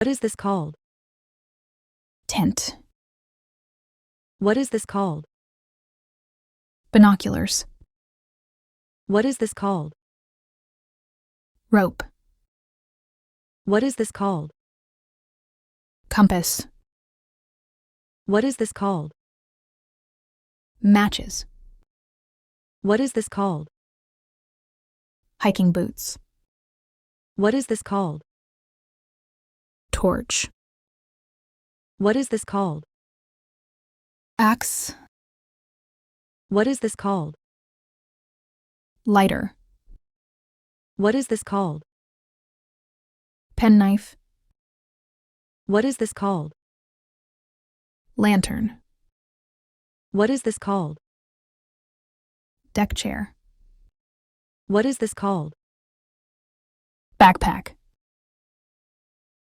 What is this called? Tent. What is this called? Binoculars. What is this called? Rope. What is this called? Compass. What is this called? Matches. What is this called? Hiking boots. What is this called? Torch. What is this called? Axe. What is this called? Lighter. What is this called? Penknife. What is this called? Lantern. What is this called? Deck chair. What is this called? Backpack.